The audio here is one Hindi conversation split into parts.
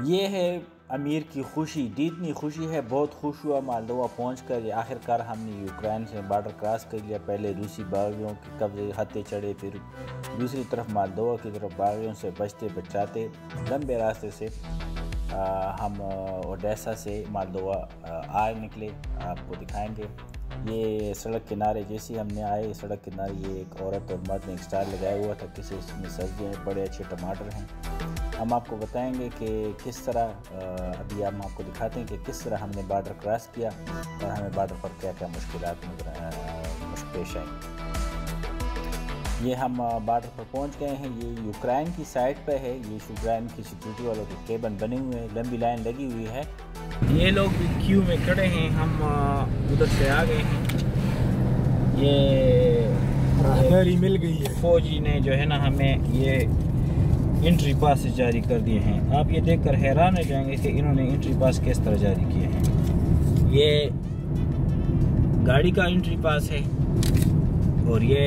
ये है अमीर की खुशी, इतनी खुशी है, बहुत खुश हुआ मालदोवा पहुंचकर। आखिरकार हमने यूक्रेन से बॉर्डर क्रॉस कर लिया। पहले रूसी बागियों के कब्जे हत्थे चढ़े, फिर दूसरी तरफ मालदोवा की तरफ बागियों से बचते बचाते लंबे रास्ते से हम ओडेसा से मालदोवा आ निकले। आपको दिखाएंगे। ये सड़क किनारे जैसे हमने आए, सड़क किनारे ये एक औरत और मर्द ने एक स्टार लगाया हुआ था, किसी इसमें सब्जियाँ हैं, बड़े अच्छे टमाटर हैं। हम आपको बताएंगे कि किस तरह अभी हम आपको दिखाते हैं कि किस तरह हमने बॉर्डर क्रॉस किया और हमें बॉर्डर पर क्या क्या मुश्किलात पेश आई। ये हम बॉर्डर पर पहुंच गए हैं। ये यूक्रेन की साइड पे है। ये यूक्रेन की सिक्योरिटी वालों के केबिन बने हुए हैं, लंबी लाइन लगी हुई है। ये लोग भी क्यू में खड़े हैं, हम उधर से आ गए हैं। ये गाड़ी मिल गई है। फौजी ने जो है ना हमें ये एंट्री पास जारी कर दिए हैं। आप ये देखकर हैरान हो जाएंगे कि इन्होंने एंट्री पास किस तरह जारी किए हैं। ये गाड़ी का एंट्री पास है और ये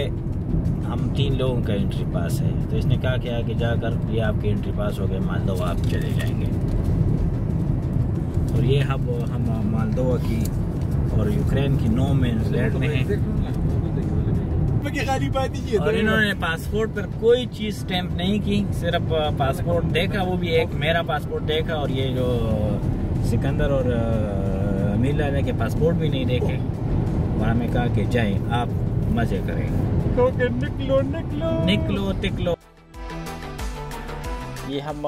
हम 3 लोगों का एंट्री पास है। तो इसने कहा कि आगे जाकर ये आपके एंट्री पास हो गए, मालदोवा आप चले जाएंगे। और ये हम मालदोवा की और यूक्रेन की नो मैन लैंड में हैं। और इन्होंने पासपोर्ट पर कोई चीज़ स्टैंप नहीं की, सिर्फ पासपोर्ट देखा, वो भी एक मेरा पासपोर्ट देखा। और ये जो सिकंदर और मीला ने के पासपोर्ट भी नहीं देखे। और हमें कहा कि जाएं, आप मजे करें, निकलो निकलो निकलो तिकलो। ये हम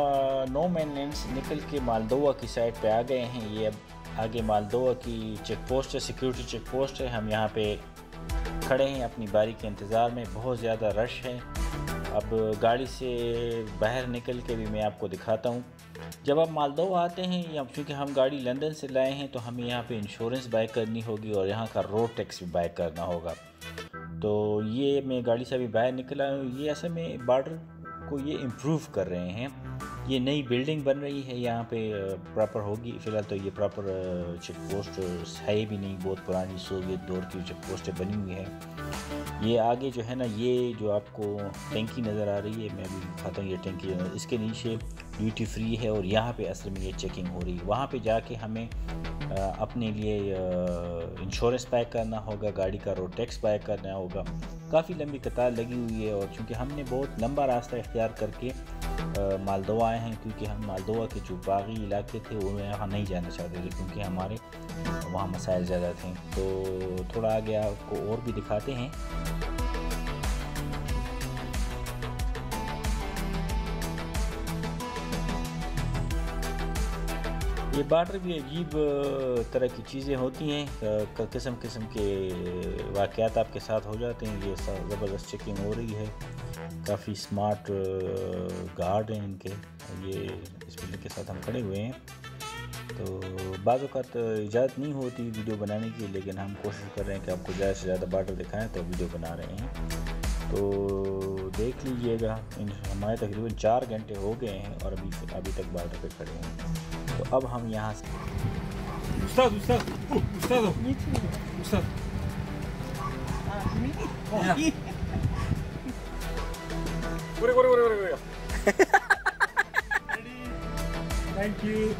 नो मैन लैंड से निकल के मालदोवा की साइड पे आ गए हैं। ये अब आगे मालदोवा की चेक पोस्ट है, सिक्योरिटी चेक पोस्ट है। हम यहाँ पे खड़े हैं अपनी बारी के इंतज़ार में। बहुत ज़्यादा रश है। अब गाड़ी से बाहर निकल के भी मैं आपको दिखाता हूँ। जब आप मालदोवा आते हैं, या चूँकि हम गाड़ी लंदन से लाए हैं, तो हमें यहाँ पे इंश्योरेंस बाय करनी होगी और यहाँ का रोड टैक्स भी बाय करना होगा। तो ये मैं गाड़ी से अभी बाहर निकला हूँ। ये असल में बॉर्डर को ये इम्प्रूव कर रहे हैं। ये नई बिल्डिंग बन रही है यहाँ पे, प्रॉपर होगी। फ़िलहाल तो ये प्रॉपर चेक पोस्ट है भी नहीं, बहुत पुरानी सोवियत दौर की चेक पोस्टें बनी हुई है। ये आगे जो है ना, ये जो आपको टंकी नज़र आ रही है, मैं अभी दिखाता हूँ। ये टंकी इसके नीचे ड्यूटी फ्री है और यहाँ पे असल में ये चेकिंग हो रही है। वहाँ पे जाके हमें अपने लिए इंश्योरेंस बाय करना होगा, गाड़ी का रोड टैक्स बाय करना होगा। काफ़ी लंबी कतार लगी हुई है। और चूँकि हमने बहुत लंबा रास्ता इख्तियार करके मालदोवा आए हैं, क्योंकि हम मालदोवा के जो बागी इलाके थे वो यहाँ नहीं जाना चाहते थे, क्योंकि हमारे वहाँ मसाइल ज़्यादा थे। तो थोड़ा आगे आपको और भी दिखाते हैं। ये बॉर्डर भी अजीब तरह की चीज़ें होती हैं, किस्म किस्म के वाक़यात आपके साथ हो जाते हैं। ये ज़बरदस्त चेकिंग हो रही है। काफ़ी स्मार्ट गार्ड हैं इनके। ये इस बिल्डिंग के साथ हम खड़े हुए हैं। तो बाज़ औक़ात इजाज़त नहीं होती वीडियो बनाने की, लेकिन हम कोशिश कर रहे हैं कि आपको ज़्यादा से ज़्यादा बॉर्डर दिखाएं, तो वीडियो बना रहे हैं। तो देख लीजिएगा, हमारे तकरीबन 4 घंटे हो गए हैं और अभी तक बॉर्डर पे खड़े हैं। तो अब हम यहाँ से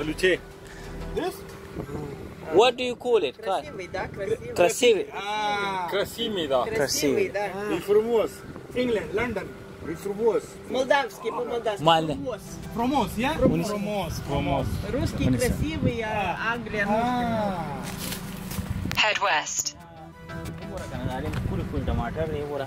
алюче this what do you call it? Красивый. Красивый, да. Красивый. Информоз. England, London. Информоз. Молдавский, по-молдавски. Промоз, я? Промоз. Русский красивый, а Англия русский. Head west. टमाटर नहीं बोरा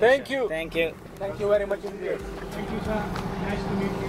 thank you very much indeed thank you sir nice to meet you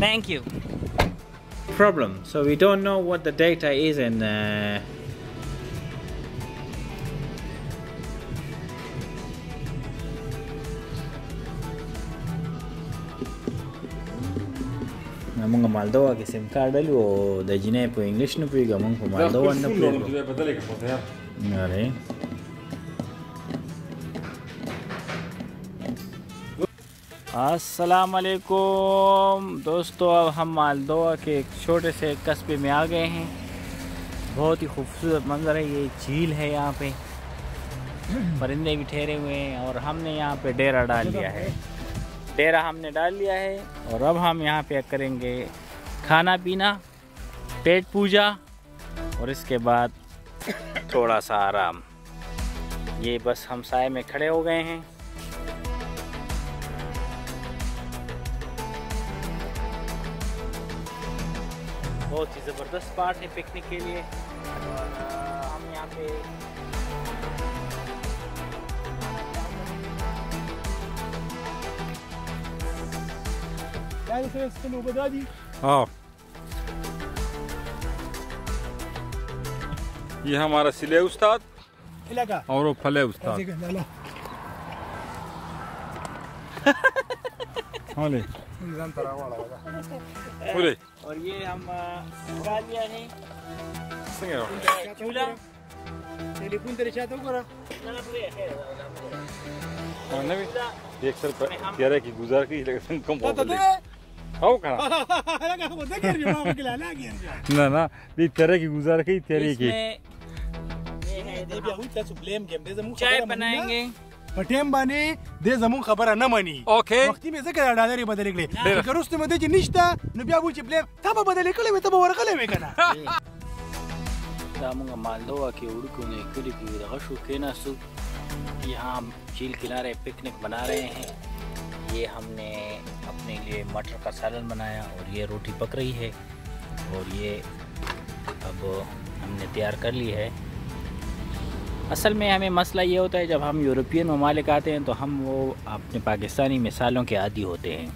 Thank you. Problem. So we don't know what the data is in among Moldova ke SIM card alu o da jine po English no piga among po Moldova na piga. Are अस्सलाम वालेकुम दोस्तों, अब हम मालदोवा के एक छोटे से कस्बे में आ गए हैं। बहुत ही खूबसूरत मंजर है, ये झील है, यहाँ पे परिंदे भी ठहरे हुए हैं और हमने यहाँ पे डेरा डाल लिया है। डेरा हमने डाल लिया है और अब हम यहाँ पे करेंगे खाना पीना, पेट पूजा और इसके बाद थोड़ा सा आराम। ये बस हम साए में खड़े हो गए हैं। बहुत ही ज़बरदस्त स्पॉट है पिकनिक के लिए और हम यहाँ पे हाँ, ये हमारा सिले उस्ताद और वो फले उस्ताद। और ये हम लगा लिया है चूल्हा। एक सर तेरह की गुजार की कम ना ना भी तेरह की गुजार की तेरे की चाय बनाएंगे पटेम बाने दे जमून खबर न मनी ओके वक्ती में जगह डाले बदलले करूस मध्ये जी निष्ठा न बियाबूची प्लेम तब बदले कले में तब वर कले में kana दामुंगा मालदोवा के उड़को ने करीब रगशु केना सु यहाँ झील किनारे पिकनिक बना रहे हैं। ये हमने अपने लिए मटर का सालन बनाया और ये रोटी पक रही है और ये अब हमने तैयार कर ली है। असल में हमें मसला ये होता है, जब हम यूरोपियन ममालिक आते हैं तो हम वो अपने पाकिस्तानी मिसालों के आदी होते हैं।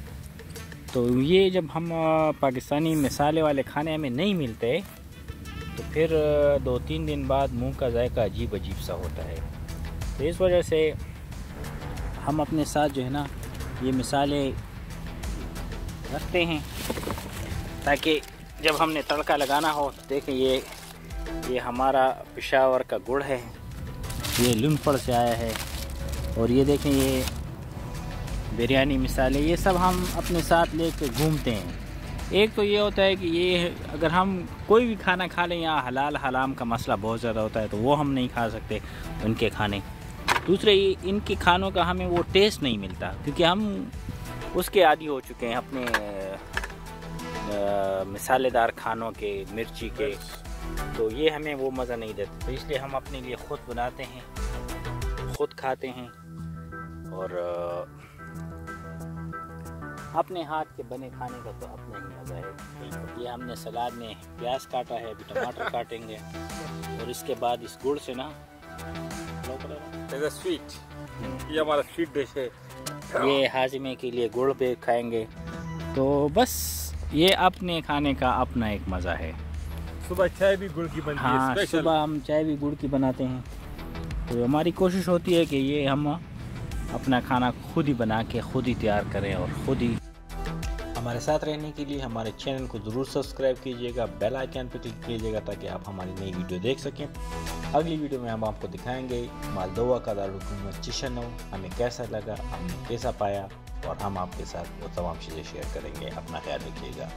तो ये जब हम पाकिस्तानी मिसाले वाले खाने हमें नहीं मिलते तो फिर 2-3 दिन बाद मुंह का जायका अजीब अजीब सा होता है। तो इस वजह से हम अपने साथ जो है ना ये मिसाले रखते हैं ताकि जब हमने तड़का लगाना हो। देखें ये हमारा पेशावर का गुड़ है, ये लुनफड़ से आया है और ये देखें ये बिरयानी मिसाले, ये सब हम अपने साथ लेके घूमते हैं। एक तो ये होता है कि ये अगर हम कोई भी खाना खा लें, यहाँ हलाल हराम का मसला बहुत ज़्यादा होता है तो वो हम नहीं खा सकते उनके खाने। दूसरे ये इनके खानों का हमें वो टेस्ट नहीं मिलता क्योंकि हम उसके आदी हो चुके हैं अपने मिसालेदार खानों के, मिर्ची के। तो ये हमें वो मज़ा नहीं देता, तो इसलिए हम अपने लिए ख़ुद बनाते हैं, ख़ुद खाते हैं और अपने हाथ के बने खाने का तो अपना ही मज़ा है। ये हमने सलाद में प्याज काटा है, अभी टमाटर काटेंगे और इसके बाद इस गुड़ से ना स्वीट, ये हमारा स्वीट डिश है। ये हाजमे के लिए गुड़ पे खाएंगे। तो बस ये अपने खाने का अपना एक मज़ा है। सुबह चाय भी गुड़ की बनती है। हाँ, सुबह हम चाय भी गुड़ की बनाते हैं। तो हमारी कोशिश होती है कि ये हम अपना खाना खुद ही बना के खुद ही तैयार करें और खुद ही। हमारे साथ रहने के लिए हमारे चैनल को ज़रूर सब्सक्राइब कीजिएगा, बेल आइकन पर क्लिक कीजिएगा ताकि आप हमारी नई वीडियो देख सकें। अगली वीडियो में हम आपको दिखाएंगे मालदोवा का दारुल चिशनो हमें कैसा लगा, हमने कैसा पाया और हम आपके साथ वो तमाम चीज़ें शेयर करेंगे। अपना ख्याल रखिएगा।